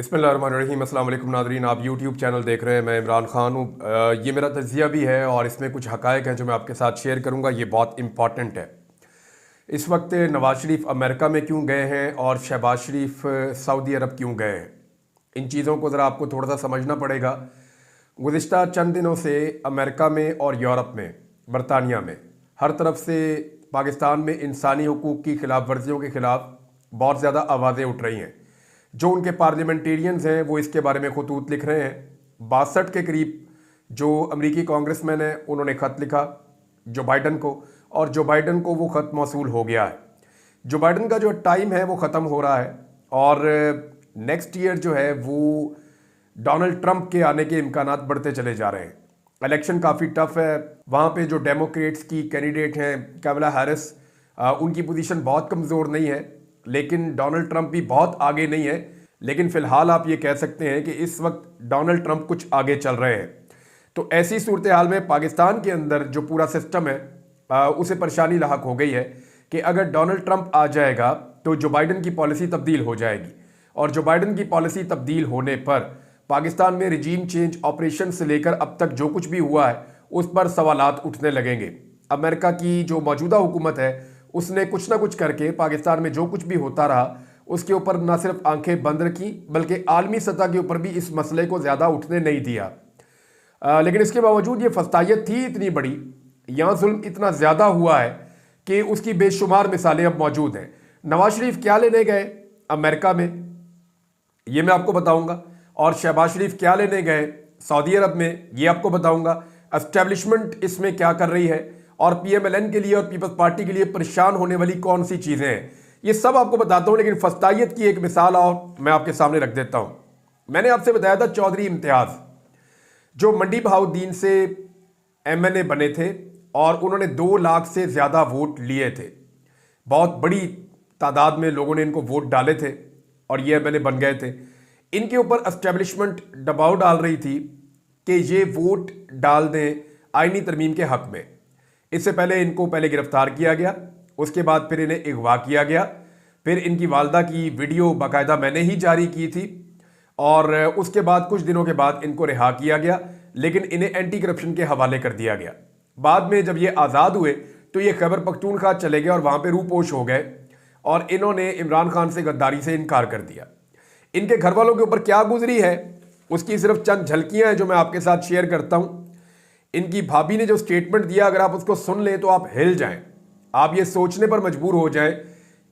बिस्मिल्लाहिर्रहमानिर्रहीम। अस्सलाम वालेकुम नादरीन, आप यूट्यूब चैनल देख रहे हैं। मैं इमरान ख़ान हूँ। ये मेरा तज़िया भी है और इसमें कुछ हक़ाइक़ हैं जो मैं आपके साथ शेयर करूँगा। ये बहुत इंपॉर्टेंट है। इस वक्त नवाज़ शरीफ अमेरिका में क्यों गए हैं और शहबाज शरीफ सऊदी अरब क्यों गए हैं, इन चीज़ों को ज़रा आपको थोड़ा सा समझना पड़ेगा। गुज़िश्ता चंद दिनों से अमेरिका में और यूरोप में, बरतानिया में, हर तरफ से पाकिस्तान में इंसानी हुकूक़ की खिलाफ वर्जियों के ख़िलाफ़ बहुत ज़्यादा आवाज़ें उठ रही हैं। जो उनके पार्लियामेंटेरियंस हैं वो इसके बारे में खतूत लिख रहे हैं। 62 के करीब जो अमेरिकी कांग्रेसमैन हैं उन्होंने ख़त लिखा जो बाइडन को, और जो बाइडन को वो ख़त मौसूल हो गया है। जो बाइडन का जो टाइम है वो ख़त्म हो रहा है और नेक्स्ट ईयर जो है वो डोनाल्ड ट्रंप के आने के इम्कानात बढ़ते चले जा रहे हैं। इलेक्शन काफ़ी टफ है। वहाँ पे जो डेमोक्रेट्स की कैंडिडेट हैं कमला हैरिस, उनकी पोजीशन बहुत कमज़ोर नहीं है, लेकिन डोनाल्ड ट्रंप भी बहुत आगे नहीं है। लेकिन फ़िलहाल आप ये कह सकते हैं कि इस वक्त डोनाल्ड ट्रंप कुछ आगे चल रहे हैं। तो ऐसी सूरत हाल में पाकिस्तान के अंदर जो पूरा सिस्टम है उसे परेशानी लाहक हो गई है कि अगर डोनाल्ड ट्रंप आ जाएगा तो जो बाइडन की पॉलिसी तब्दील हो जाएगी, और जो बाइडन की पॉलिसी तब्दील होने पर पाकिस्तान में रिजीम चेंज ऑपरेशन से लेकर अब तक जो कुछ भी हुआ है उस पर सवालात उठने लगेंगे। अमेरिका की जो मौजूदा हुकूमत है उसने कुछ ना कुछ करके पाकिस्तान में जो कुछ भी होता रहा उसके ऊपर न सिर्फ आंखें बंद रखी बल्कि आलमी सतह के ऊपर भी इस मसले को ज़्यादा उठने नहीं दिया। लेकिन इसके बावजूद ये फस्तायत थी इतनी बड़ी, यहाँ जुल्म इतना ज़्यादा हुआ है कि उसकी बेशुमार मिसालें अब मौजूद हैं। नवाज शरीफ क्या लेने गए अमेरिका में, ये मैं आपको बताऊंगा, और शहबाज शरीफ क्या लेने गए सऊदी अरब में, ये आपको बताऊंगा। एस्टेब्लिशमेंट इसमें क्या कर रही है और पीएमएलएन के लिए और पीपल्स पार्टी के लिए परेशान होने वाली कौन सी चीज़ें हैं, ये सब आपको बताता हूं। लेकिन फस्तायत की एक मिसाल और मैं आपके सामने रख देता हूं। मैंने आपसे बताया था चौधरी इम्तियाज़ जो मंडी बहाउद्दीन से एमएनए बने थे और उन्होंने 2 लाख से ज़्यादा वोट लिए थे। बहुत बड़ी तादाद में लोगों ने इनको वोट डाले थे और ये एमएनए बन गए थे। इनके ऊपर एस्टेब्लिशमेंट दबाव डाल रही थी कि ये वोट डाल दें आईनी तरमीम के हक में। इससे पहले इनको गिरफ्तार किया गया, उसके बाद फिर इन्हें अगवा किया गया, फिर इनकी वालदा की वीडियो बाकायदा मैंने ही जारी की थी और उसके बाद कुछ दिनों के बाद इनको रिहा किया गया, लेकिन इन्हें एंटी करप्शन के हवाले कर दिया गया। बाद में जब ये आज़ाद हुए तो ये खैबर पख्तूनख्वा चले गए और वहाँ पर रूपोश हो गए और इन्होंने इमरान खान से गद्दारी से इनकार कर दिया। इनके घर वालों के ऊपर क्या गुजरी है उसकी सिर्फ चंद झलकियाँ हैं जो मैं आपके साथ शेयर करता हूँ। इनकी भाभी ने जो स्टेटमेंट दिया, अगर आप उसको सुन लें तो आप हिल जाएं। आप ये सोचने पर मजबूर हो जाएं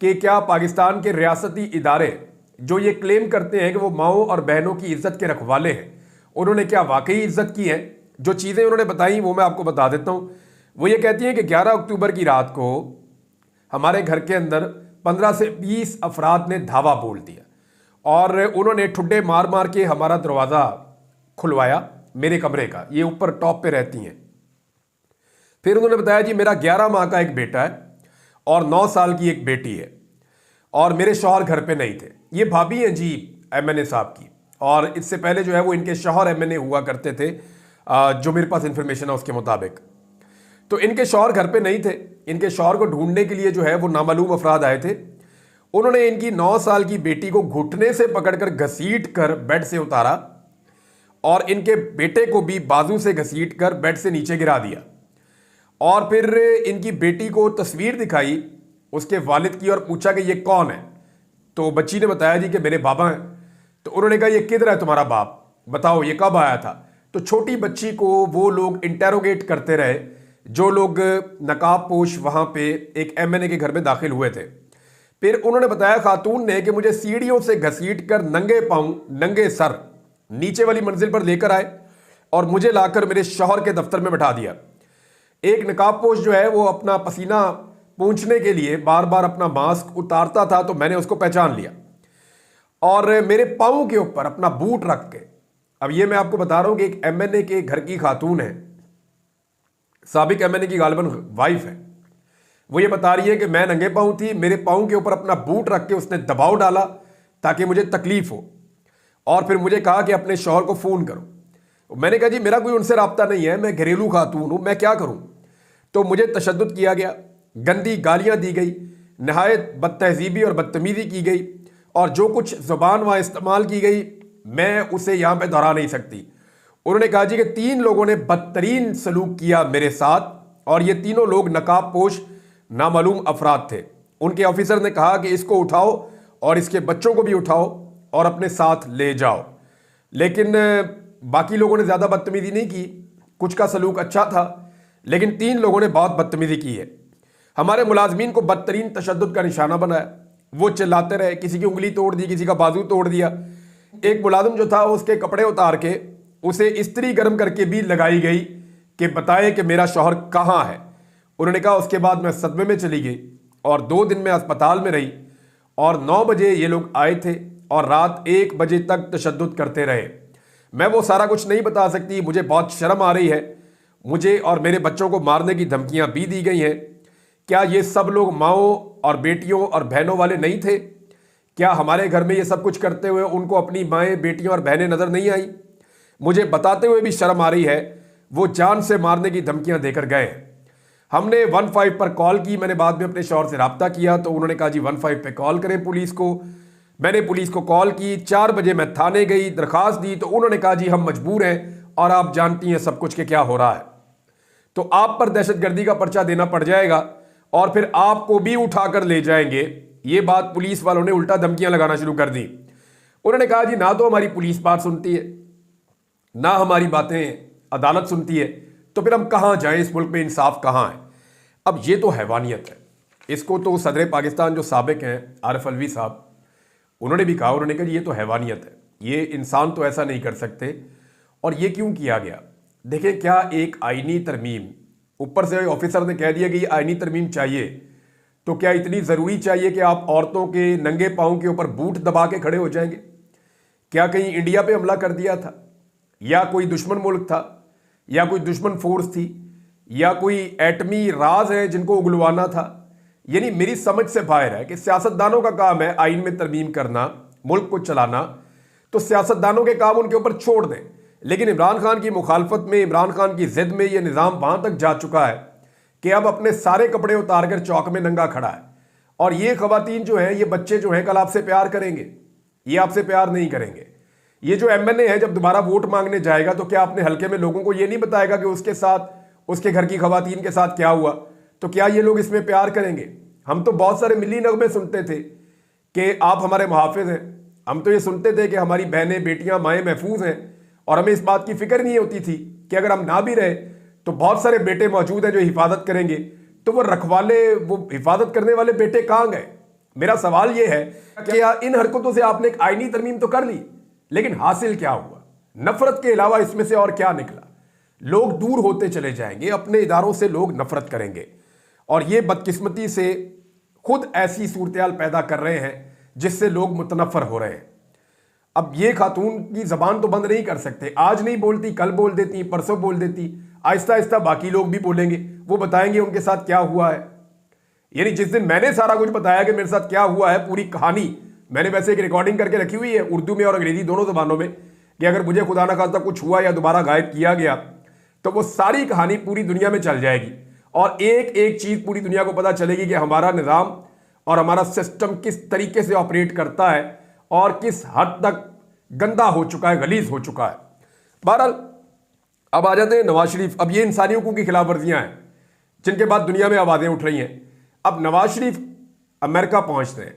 कि क्या पाकिस्तान के रियासती इदारे जो ये क्लेम करते हैं कि वो माओ और बहनों की इज्जत के रखवाले हैं, उन्होंने क्या वाकई इज्जत की है? जो चीज़ें उन्होंने बताई वो मैं आपको बता देता हूँ। वो ये कहती हैं कि 11 अक्टूबर की रात को हमारे घर के अंदर 15 से 20 अफराद ने धावा बोल दिया और उन्होंने ठुड्डे मार मार के हमारा दरवाज़ा खुलवाया मेरे कमरे का, ये ऊपर टॉप पे रहती हैं। फिर उन्होंने बताया जी मेरा 11 माह का एक बेटा है और 9 साल की एक बेटी है और मेरे शौहर घर पे नहीं थे। ये भाभी हैं जी एमएनए साहब की, और इससे पहले जो है वो इनके शौहर एमएनए हुआ करते थे, जो मेरे पास इंफॉर्मेशन है उसके मुताबिक। तो इनके शौहर घर पे नहीं थे। इनके शौहर को ढूंढने के लिए जो है वो नामालूम अफराद आए थे। उन्होंने इनकी 9 साल की बेटी को घुटने से पकड़कर घसीट कर बेड से उतारा और इनके बेटे को भी बाजू से घसीट कर बेड से नीचे गिरा दिया और फिर इनकी बेटी को तस्वीर दिखाई उसके वालिद की और पूछा कि ये कौन है। तो बच्ची ने बताया जी कि मेरे बाबा हैं। तो उन्होंने कहा ये किधर है तुम्हारा बाप, बताओ ये कब आया था। तो छोटी बच्ची को वो लोग इंटेरोगेट करते रहे जो लोग नकाब पोश वहाँ पे एक एमएनए के घर में दाखिल हुए थे। फिर उन्होंने बताया खातून ने कि मुझे सीढ़ियों से घसीट कर नंगे पाँव नंगे सर नीचे वाली मंजिल पर लेकर आए और मुझे लाकर मेरे शौहर के दफ्तर में बैठा दिया। एक नकाबपोश जो है वो अपना पसीना पोंछने के लिए बार बार अपना मास्क उतारता था, तो मैंने उसको पहचान लिया और मेरे पाँव के ऊपर अपना बूट रख के, अब ये मैं आपको बता रहा हूं कि एक एमएनए के घर की खातून है, साबिक एमएनए की गालिबन वाइफ है, वो ये बता रही है कि मैं नंगे पाँव थी, मेरे पाँव के ऊपर अपना बूट रख के उसने दबाव डाला ताकि मुझे तकलीफ हो और फिर मुझे कहा कि अपने शौहर को फ़ोन करो। मैंने कहा जी मेरा कोई उनसे रब्ता नहीं है, मैं घरेलू खातून हूँ, मैं क्या करूँ। तो मुझे तशद्दुद किया गया, गंदी गालियाँ दी गई, नहायत बदतहजीबी और बदतमीज़ी की गई और जो कुछ ज़ुबान वहाँ इस्तेमाल की गई मैं उसे यहां पे दोहरा नहीं सकती। उन्होंने कहा जी कि 3 लोगों ने बदतरीन सलूक किया मेरे साथ और ये तीनों लोग नकाबपोश नामालूम अफराद थे। उनके ऑफिसर ने कहा कि इसको उठाओ और इसके बच्चों को भी उठाओ और अपने साथ ले जाओ। लेकिन बाकी लोगों ने ज़्यादा बदतमीजी नहीं की, कुछ का सलूक अच्छा था, लेकिन 3 लोगों ने बहुत बदतमीजी की है। हमारे मुलाजमीन को बदतरीन तशद्दुद का निशाना बनाया। वो चिल्लाते रहे, किसी की उंगली तोड़ दी, किसी का बाजू तोड़ दिया। एक मुलाजिम जो था उसके कपड़े उतार के उसे इस्त्री गर्म करके भी लगाई गई कि बताए कि मेरा शौहर कहाँ है। उन्होंने कहा उसके बाद मैं सदमे में चली गई और 2 दिन में अस्पताल में रही और 9 बजे ये लोग आए थे और रात 1 बजे तक तशद्दुद करते रहे। मैं वो सारा कुछ नहीं बता सकती, मुझे बहुत शर्म आ रही है। मुझे और मेरे बच्चों को मारने की धमकियां भी दी गई हैं। क्या ये सब लोग माओं और बेटियों और बहनों वाले नहीं थे? क्या हमारे घर में ये सब कुछ करते हुए उनको अपनी माएँ, बेटियां और बहनें नजर नहीं आई? मुझे बताते हुए भी शर्म आ रही है। वो जान से मारने की धमकियां देकर गए। हमने 15 पर कॉल की। मैंने बाद में अपने शौहर से रब्ता किया तो उन्होंने कहा जी 15 पे कॉल करें पुलिस को। मैंने पुलिस को कॉल की। 4 बजे मैं थाने गई, दरखास्त दी तो उन्होंने कहा जी हम मजबूर हैं और आप जानती हैं सब कुछ के क्या हो रहा है, तो आप पर दहशतगर्दी का पर्चा देना पड़ जाएगा और फिर आपको भी उठाकर ले जाएंगे। ये बात पुलिस वालों ने उल्टा धमकियां लगाना शुरू कर दी। उन्होंने कहा जी ना तो हमारी पुलिस बात सुनती है, ना हमारी बातें अदालत सुनती है, तो फिर हम कहां जाएं? इस मुल्क में इंसाफ कहां है? अब ये तो हैवानियत है। इसको तो सदर पाकिस्तान जो साबिक हैं आरिफ अलवी साहब, उन्होंने भी कहा, उन्होंने कहा ये तो हैवानियत है, ये इंसान तो ऐसा नहीं कर सकते। और ये क्यों किया गया? देखें, क्या एक आईनी तरमीम, ऊपर से ऑफिसर ने कह दिया कि ये आईनी तरमीम चाहिए, तो क्या इतनी ज़रूरी चाहिए कि आप औरतों के नंगे पाँव के ऊपर बूट दबा के खड़े हो जाएंगे? क्या कहीं इंडिया पे हमला कर दिया था, या कोई दुश्मन मुल्क था, या कोई दुश्मन फोर्स थी, या कोई एटमी राज है जिनको उगलवाना था? यानी मेरी समझ से बाहर है कि सियासतदानों का काम है आइन में तरमीम करना, मुल्क को चलाना, तो सियासतदानों के काम उनके ऊपर छोड़ दें। लेकिन इमरान खान की मुखालफत में, इमरान खान की जिद में यह निज़ाम वहां तक जा चुका है कि अब अपने सारे कपड़े उतार कर चौक में नंगा खड़ा है। और ये खवातीन जो हैं, ये बच्चे जो हैं, कल आपसे प्यार करेंगे, ये आपसे प्यार नहीं करेंगे। ये जो एमएनए है जब दोबारा वोट मांगने जाएगा तो क्या अपने हल्के में लोगों को ये नहीं बताएगा कि उसके साथ, उसके घर की खवातीन के साथ क्या हुआ? तो क्या ये लोग इसमें प्यार करेंगे? हम तो बहुत सारे मिली नगमे सुनते थे कि आप हमारे मुहाफिज हैं। हम तो ये सुनते थे कि हमारी बहनें, बेटियां, माएँ महफूज हैं, और हमें इस बात की फिक्र नहीं होती थी कि अगर हम ना भी रहे तो बहुत सारे बेटे मौजूद हैं जो हिफाजत करेंगे। तो वो रखवाले, वो हिफाजत करने वाले बेटे कहाँ गए? मेरा सवाल ये है कि इन हरकतों से आपने एक आईनी तरमीम तो कर ली, लेकिन हासिल क्या हुआ? नफरत के अलावा इसमें से और क्या निकला? लोग दूर होते चले जाएंगे, अपने इदारों से लोग नफरत करेंगे, और ये बदकिस्मती से खुद ऐसी सूरत पैदा कर रहे हैं जिससे लोग मुतनफर हो रहे हैं। अब ये खातून की जबान तो बंद नहीं कर सकते, आज नहीं बोलती कल बोल देती, परसों बोल देती, आहिस्ता आहिस्ता बाकी लोग भी बोलेंगे, वो बताएंगे उनके साथ क्या हुआ है। यानी जिस दिन मैंने सारा कुछ बताया कि मेरे साथ क्या हुआ है, पूरी कहानी मैंने वैसे एक रिकॉर्डिंग करके रखी हुई है उर्दू में और अंग्रेजी दोनों जबानों में, कि अगर मुझे खुदा ना खास्ता कुछ हुआ या दोबारा गायब किया गया तो वो सारी कहानी पूरी दुनिया में चल जाएगी और एक एक चीज पूरी दुनिया को पता चलेगी कि हमारा निज़ाम और हमारा सिस्टम किस तरीके से ऑपरेट करता है और किस हद तक गंदा हो चुका है, गलीज हो चुका है। बहरहाल अब आ जाते हैं नवाज शरीफ। अब ये इंसानी हकूक़ की खिलाफ वर्जियाँ हैं जिनके बाद दुनिया में आवाज़ें उठ रही हैं। अब नवाज शरीफ अमेरिका पहुँचते हैं,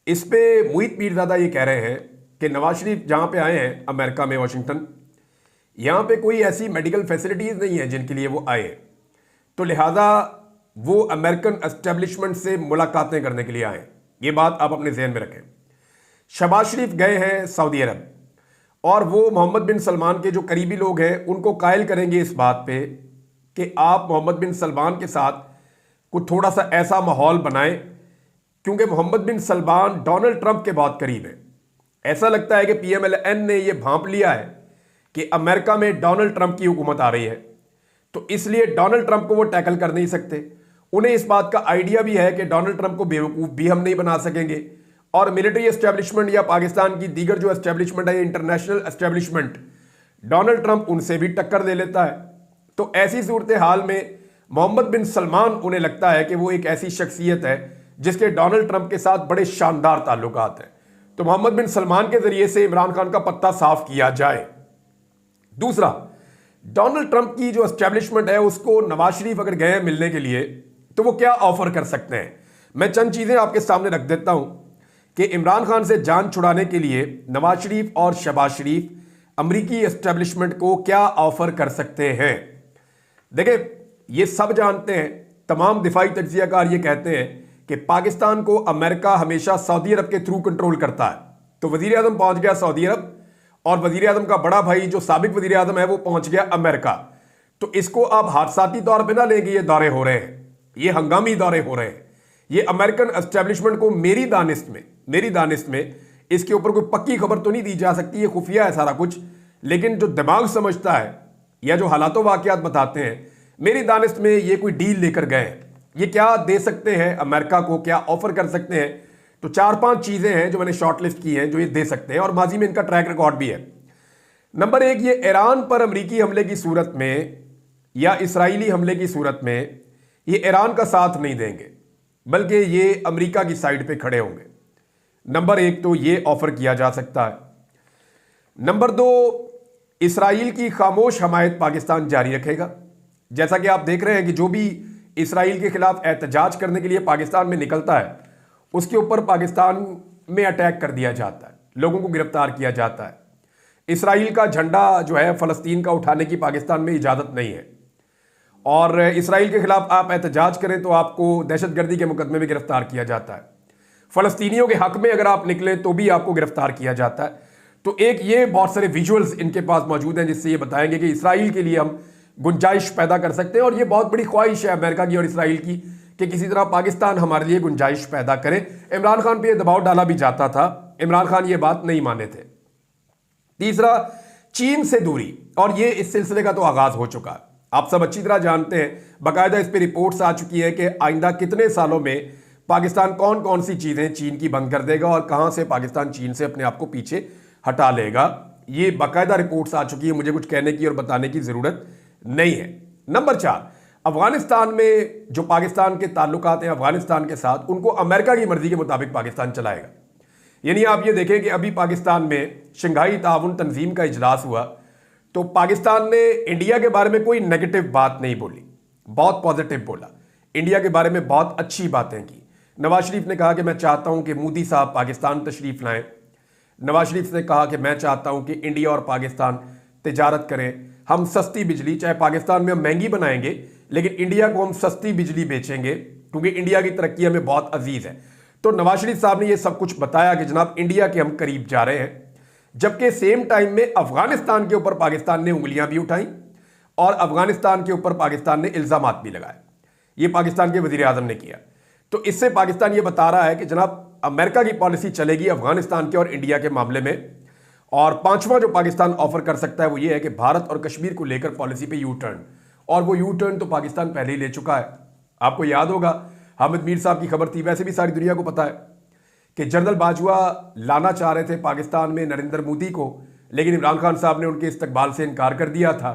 इस पे मुहित पीरज़ादा ये कह रहे हैं कि नवाज शरीफ जहाँ पे आए हैं अमेरिका में, वाशिंगटन, यहाँ पे कोई ऐसी मेडिकल फैसिलिटीज़ नहीं है जिनके लिए वो आए हैं, तो लिहाजा वो अमेरिकन एस्टेब्लिशमेंट से मुलाकातें करने के लिए आए। ये बात आप अपने जहन में रखें। शहबाज शरीफ गए हैं सऊदी अरब और वो मोहम्मद बिन सलमान के जो करीबी लोग हैं उनको कायल करेंगे इस बात पे कि आप मोहम्मद बिन सलमान के साथ कुछ थोड़ा सा ऐसा माहौल बनाएं, क्योंकि मोहम्मद बिन सलमान डोनाल्ड ट्रंप के बहुत करीब है। ऐसा लगता है कि PMLN ने यह भांप लिया है कि अमेरिका में डोनाल्ड ट्रंप की हुकूमत आ रही है, तो इसलिए डोनाल्ड ट्रंप को वो टैकल कर नहीं सकते। उन्हें इस बात का आइडिया भी है कि डोनाल्ड ट्रंप को बेवकूफ़ भी हम नहीं बना सकेंगे, और मिलिट्री एस्टेब्लिशमेंट या पाकिस्तान की दीगर जो एस्टेब्लिशमेंट है, इंटरनेशनल एस्टेब्लिशमेंट, डोनाल्ड ट्रंप उनसे भी टक्कर दे लेता है। तो ऐसी सूरत हाल में मोहम्मद बिन सलमान, उन्हें लगता है कि वो एक ऐसी शख्सियत है जिसके डोनाल्ड ट्रंप के साथ बड़े शानदार ताल्लुकात हैं, तो मोहम्मद बिन सलमान के जरिए से इमरान खान का पत्ता साफ किया जाए। दूसरा, डोनाल्ड ट्रंप की जो एस्टेब्लिशमेंट है उसको नवाज शरीफ अगर गए मिलने के लिए तो वो क्या ऑफर कर सकते हैं। मैं चंद चीजें आपके सामने रख देता हूं कि इमरान खान से जान छुड़ाने के लिए नवाज शरीफ और शहबाज शरीफ अमरीकी एस्टेब्लिशमेंट को क्या ऑफर कर सकते हैं। देखिए, ये सब जानते हैं, तमाम दिफाई तज्जियाकार ये कहते हैं कि पाकिस्तान को अमेरिका हमेशा सऊदी अरब के थ्रू कंट्रोल करता है। तो वजीर आजम पहुंच गया सऊदी अरब और वजीर आजम का बड़ा भाई जो साबिक वजीर आजम है वो पहुंच गया अमेरिका। तो इसको आप हादसाती तौर पर ना लेंगे, ये दौरे हो रहे हैं, ये हंगामी दौरे हो रहे हैं। ये अमेरिकन एस्टेब्लिशमेंट को मेरी दानिश में इसके ऊपर कोई पक्की खबर तो नहीं दी जा सकती, ये खुफिया है सारा कुछ, लेकिन जो दिमाग समझता है या जो हालातों वाकयात बताते हैं, मेरी दानिश में ये कोई डील लेकर गए हैं। ये क्या दे सकते हैं अमेरिका को, क्या ऑफर कर सकते हैं। तो 4-5 चीजें हैं जो मैंने शॉर्टलिस्ट की हैं जो ये दे सकते हैं और माजी में इनका ट्रैक रिकॉर्ड भी है। नंबर 1, ये ईरान पर अमरीकी हमले की सूरत में या इसराइली हमले की सूरत में ये ईरान का साथ नहीं देंगे, बल्कि ये अमेरिका की साइड पे खड़े होंगे। नंबर 1 तो ये ऑफर किया जा सकता है। नंबर 2, इसराइल की खामोश हमायत पाकिस्तान जारी रखेगा। जैसा कि आप देख रहे हैं कि जो भी इसराइल के खिलाफ एहतजाज करने के लिए पाकिस्तान में निकलता है उसके ऊपर पाकिस्तान में अटैक कर दिया जाता है, लोगों को गिरफ्तार किया जाता है। इसराइल का झंडा जो है फलस्तीन का उठाने की पाकिस्तान में इजाज़त नहीं है और इसराइल के खिलाफ आप एहतजाज करें तो आपको दहशतगर्दी के मुकदमे में गिरफ्तार किया जाता है। फलस्तीनियों के हक में अगर आप निकले तो भी आपको गिरफ्तार किया जाता है। तो एक ये बहुत सारे विजुअल्स इनके पास मौजूद हैं जिससे ये बताएंगे कि इसराइल के लिए हम गुंजाइश पैदा कर सकते हैं और ये बहुत बड़ी ख्वाहिश है अमेरिका की और इसराइल की कि किसी तरह पाकिस्तान हमारे लिए गुंजाइश पैदा करे। इमरान खान पे ये दबाव डाला भी जाता था, इमरान खान ये बात नहीं माने थे। तीसरा, चीन से दूरी, और ये इस सिलसिले का तो आगाज हो चुका है, आप सब अच्छी तरह जानते हैं, बाकायदा इस पर रिपोर्ट्स आ चुकी है कि आइंदा कितने सालों में पाकिस्तान कौन कौन सी चीजें चीन की बंद कर देगा और कहां से पाकिस्तान चीन से अपने आप को पीछे हटा लेगा। ये बाकायदा रिपोर्ट्स आ चुकी है, मुझे कुछ कहने की और बताने की जरूरत नहीं है। नंबर 4, अफगानिस्तान में जो पाकिस्तान के ताल्लुकात हैं अफगानिस्तान के साथ, उनको अमेरिका की मर्जी के मुताबिक पाकिस्तान चलाएगा। यानी आप ये देखें कि अभी पाकिस्तान में शंघाई ताउन तंजीम का इजलास हुआ तो पाकिस्तान ने इंडिया के बारे में कोई नेगेटिव बात नहीं बोली, बहुत पॉजिटिव बोला, इंडिया के बारे में बहुत अच्छी बातें की। नवाज शरीफ ने कहा कि मैं चाहता हूं कि मोदी साहब पाकिस्तान तशरीफ लाएं। नवाज शरीफ ने कहा कि मैं चाहता हूं कि इंडिया और पाकिस्तान तिजारत करें, हम सस्ती बिजली, चाहे पाकिस्तान में हम महंगी बनाएंगे लेकिन इंडिया को हम सस्ती बिजली बेचेंगे क्योंकि इंडिया की तरक्की हमें बहुत अजीज है। तो नवाज शरीफ साहब ने यह सब कुछ बताया कि जनाब इंडिया के हम करीब जा रहे हैं, जबकि सेम टाइम में अफगानिस्तान के ऊपर पाकिस्तान ने उंगलियां भी उठाई और अफगानिस्तान के ऊपर पाकिस्तान ने इल्जामात भी लगाए। ये पाकिस्तान के वजीर आजम ने किया। तो इससे पाकिस्तान ये बता रहा है कि जनाब अमेरिका की पॉलिसी चलेगी अफगानिस्तान के और इंडिया के मामले में। और पांचवा जो पाकिस्तान ऑफर कर सकता है वो ये है कि भारत और कश्मीर को लेकर पॉलिसी पे यू टर्न, और वो यू टर्न तो पाकिस्तान पहले ही ले चुका है। आपको याद होगा हामिद मीर साहब की खबर थी, वैसे भी सारी दुनिया को पता है कि जनरल बाजवा लाना चाह रहे थे पाकिस्तान में नरेंद्र मोदी को, लेकिन इमरान खान साहब ने उनके इस्तकबाल से इनकार कर दिया था।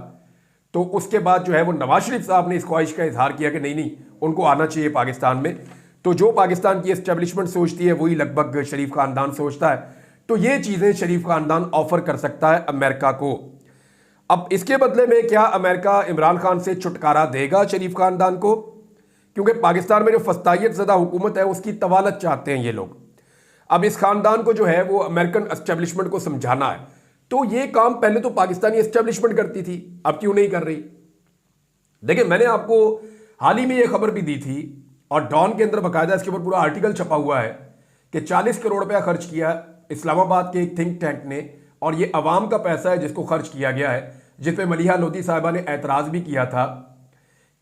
तो उसके बाद जो है वो नवाज शरीफ साहब ने इस ख्वाहिश का इजहार किया कि नहीं उनको आना चाहिए पाकिस्तान में। तो जो पाकिस्तान की एस्टेब्लिशमेंट सोचती है वही लगभग शरीफ खानदान सोचता है। तो ये चीजें शरीफ खानदान ऑफर कर सकता है अमेरिका को। अब इसके बदले में क्या अमेरिका इमरान खान से छुटकारा देगा शरीफ खानदान को, क्योंकि पाकिस्तान में जो फस्तायत ज़्यादा हुकूमत है उसकी तवालत चाहते हैं ये लोग। अब इस खानदान को जो है वो अमेरिकन एस्टेब्लिशमेंट को समझाना है। तो ये काम पहले तो पाकिस्तानी एस्टेब्लिशमेंट करती थी, अब क्यों नहीं कर रही। देखिए, मैंने आपको हाल ही में ये खबर भी दी थी और डॉन के अंदर बाकायदा इसके ऊपर पूरा आर्टिकल छपा हुआ है कि 40 करोड़ रुपया खर्च किया इस्लामाबाद के एक थिंक टैंक ने, और ये अवाम का पैसा है जिसको खर्च किया गया है, जिस पे मलिहा लोधी साहिबा ने एतराज भी किया था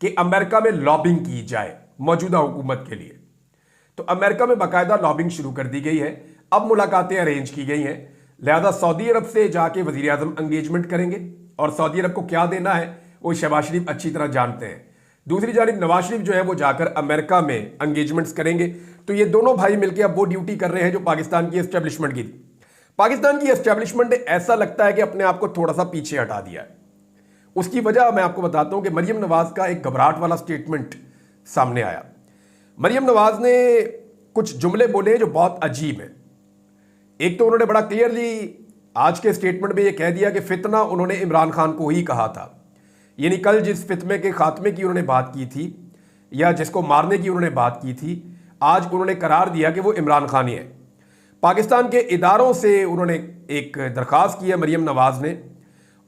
कि अमेरिका में लॉबिंग की जाए मौजूदा हुकूमत के लिए। तो अमेरिका में बाकायदा लॉबिंग शुरू कर दी गई है, अब मुलाकातें अरेंज की गई हैं। लिहाजा सऊदी अरब से जाके वजीर आजम एंगेजमेंट करेंगे और सऊदी अरब को क्या देना है वो शहबाज शरीफ अच्छी तरह जानते हैं। दूसरी जानिब नवाज शरीफ जो है वो जाकर अमेरिका में एंगेजमेंट्स करेंगे। तो ये दोनों भाई मिलकर अब वो ड्यूटी कर रहे हैं जो पाकिस्तान की एस्टेब्लिशमेंट की थी। पाकिस्तान की एस्टेब्लिशमेंट ने ऐसा लगता है कि अपने आप को थोड़ा सा पीछे हटा दिया है। उसकी वजह मैं आपको बताता हूं कि मरियम नवाज का एक घबराहट वाला स्टेटमेंट सामने आया। मरियम नवाज ने कुछ जुमले बोले जो बहुत अजीब है एक तो उन्होंने बड़ा क्लियरली आज के स्टेटमेंट में ये कह दिया कि फितना उन्होंने इमरान खान को ही कहा था, यानी कल जिस फितने के खात्मे की उन्होंने बात की थी या जिसको मारने की उन्होंने बात की थी, आज उन्होंने करार दिया कि वो इमरान खान ही है। पाकिस्तान के इदारों से उन्होंने एक दरख्वास्त की है मरीम नवाज ने,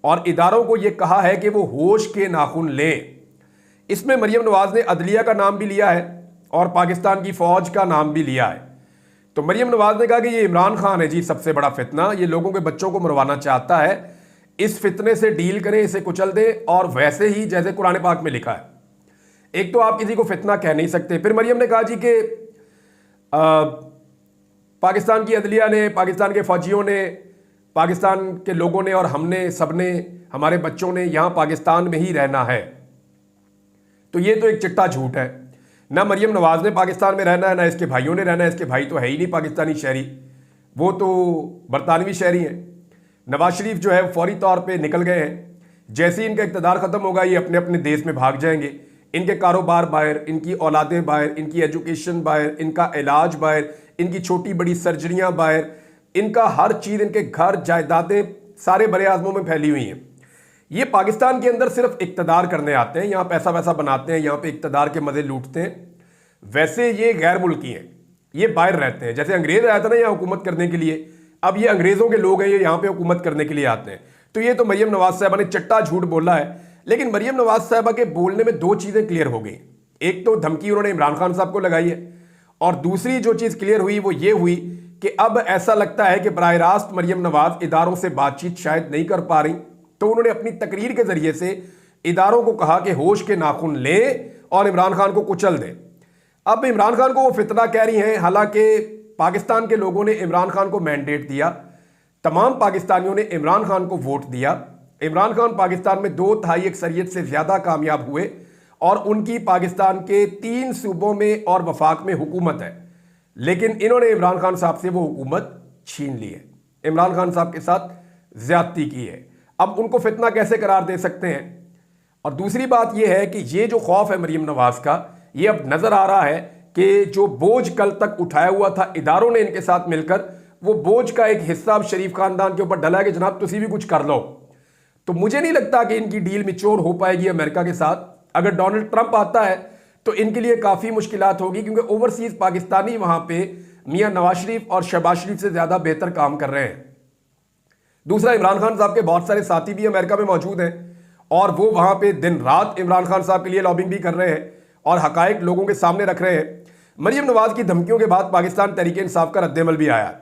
और इदारों को ये कहा है कि वो होश के नाखून लें। इसमें मरीम नवाज ने अदलिया का नाम भी लिया है और पाकिस्तान की फौज का नाम भी लिया है। तो मरीम नवाज ने कहा कि ये इमरान खान है जी सबसे बड़ा फितना, ये लोगों के बच्चों को मरवाना चाहता है, इस फितने से डील करें, इसे कुचल दें, और वैसे ही जैसे कुरान पाक में लिखा है। एक तो आप किसी को फितना कह नहीं सकते। फिर मरियम ने कहा जी कि पाकिस्तान की अदलिया ने, पाकिस्तान के फौजियों ने, पाकिस्तान के लोगों ने और हमने सबने, हमारे बच्चों ने यहाँ पाकिस्तान में ही रहना है। तो ये तो एक चिट्टा झूठ है। ना मरियम नवाज ने पाकिस्तान में रहना है, ना इसके भाइयों ने रहना है। इसके भाई तो है ही नहीं पाकिस्तानी शहरी, वो तो बरतानवी शहरी हैं। नवाज शरीफ जो है फौरी तौर पे निकल गए हैं। जैसे ही इनका इक़्तिदार ख़त्म होगा ये अपने अपने देश में भाग जाएंगे। इनके कारोबार बाहर, इनकी औलादें बाहर, इनकी एजुकेशन बाहर, इनका इलाज बाहर, इनकी छोटी बड़ी सर्जरियाँ बाहर, इनका हर चीज़, इनके घर जायदादें सारे बड़े आज़मों में फैली हुई हैं। ये पाकिस्तान के अंदर सिर्फ इक़्तिदार करने आते हैं, यहाँ पैसा वैसा बनाते हैं, यहाँ पे इक़्तिदार के मज़े लूटते हैं। वैसे ये गैर मुल्की हैं, ये बाहर रहते हैं। जैसे अंग्रेज़ आया था ना यहाँ हुकूमत करने के लिए, अब ये अंग्रेज़ों के लोग हैं, ये यहाँ पे हुकूमत करने के लिए आते हैं। तो ये तो मरियम नवाज साहबा ने चट्टा झूठ बोला है। लेकिन मरियम नवाज साहबा के बोलने में दो चीज़ें क्लियर हो गई। एक तो धमकी उन्होंने इमरान खान साहब को लगाई है, और दूसरी जो चीज़ क्लियर हुई वो ये हुई कि अब ऐसा लगता है कि बराह रास्त मरियम नवाज इदारों से बातचीत शायद नहीं कर पा रही। तो उन्होंने अपनी तकरीर के जरिए से इदारों को कहा कि होश के नाखून लें और इमरान खान को कुचल दें। अब इमरान खान को वो फितना कह रही हैं, हालांकि पाकिस्तान के लोगों ने इमरान खान को मैंडेट दिया, तमाम पाकिस्तानियों ने इमरान खान को वोट दिया। इमरान खान पाकिस्तान में 2/3 अक्सरियत से ज़्यादा कामयाब हुए और उनकी पाकिस्तान के 3 सूबों में और वफाक में हुकूमत है। लेकिन इन्होंने इमरान खान साहब से वो हुकूमत छीन ली है, इमरान खान साहब के साथ ज्यादती की है। अब उनको फितना कैसे करार दे सकते हैं? और दूसरी बात यह है कि ये जो खौफ है मरीम नवाज का, ये अब नजर आ रहा है कि जो बोझ कल तक उठाया हुआ था इदारों ने इनके साथ मिलकर, वो बोझ का एक हिस्सा अब शरीफ खानदान के ऊपर डला है कि जनाब तुसी भी कुछ कर लो। तो मुझे नहीं लगता कि इनकी डील मिच्योर हो पाएगी अमेरिका के साथ। अगर डोनाल्ड ट्रंप आता है तो इनके लिए काफ़ी मुश्किलात होगी, क्योंकि ओवरसीज पाकिस्तानी वहां पे मियां नवाज शरीफ और शहबाज शरीफ से ज़्यादा बेहतर काम कर रहे हैं। दूसरा, इमरान खान साहब के बहुत सारे साथी भी अमेरिका में मौजूद हैं और वो वहां पे दिन रात इमरान खान साहब के लिए लॉबिंग भी कर रहे हैं और हकायक लोगों के सामने रख रहे हैं। मरीम नवाज की धमकियों के बाद पाकिस्तान तहरीक इंसाफ का रद्देअमल भी आया,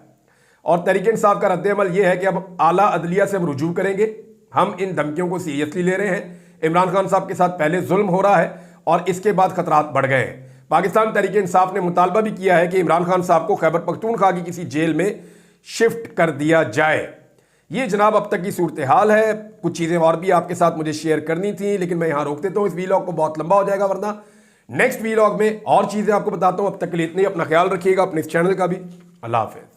और तहरीक इंसाफ का रद्देअमल यह है कि अब आला अदलिया से हम रुजू करेंगे, हम इन धमकियों को सीरियसली ले रहे हैं। इमरान खान साहब के साथ पहले जुल्म हो रहा है और इसके बाद खतरात बढ़ गए हैं। पाकिस्तान तहरीक इंसाफ ने मुतालबा भी किया है कि इमरान खान साहब को खैबर पख्तूनख्वा की किसी जेल में शिफ्ट कर दिया जाए। ये जनाब अब तक की सूरत हाल है। कुछ चीज़ें और भी आपके साथ मुझे शेयर करनी थी, लेकिन मैं यहाँ रोक देता हूँ, इस वीलॉग को बहुत लंबा हो जाएगा, वरना नेक्स्ट वीलॉग में और चीज़ें आपको बताता हूँ। अब तक के लिए इतनी, अपना ख्याल रखिएगा, अपने इस चैनल का भी। अल्लाह हाफिज़।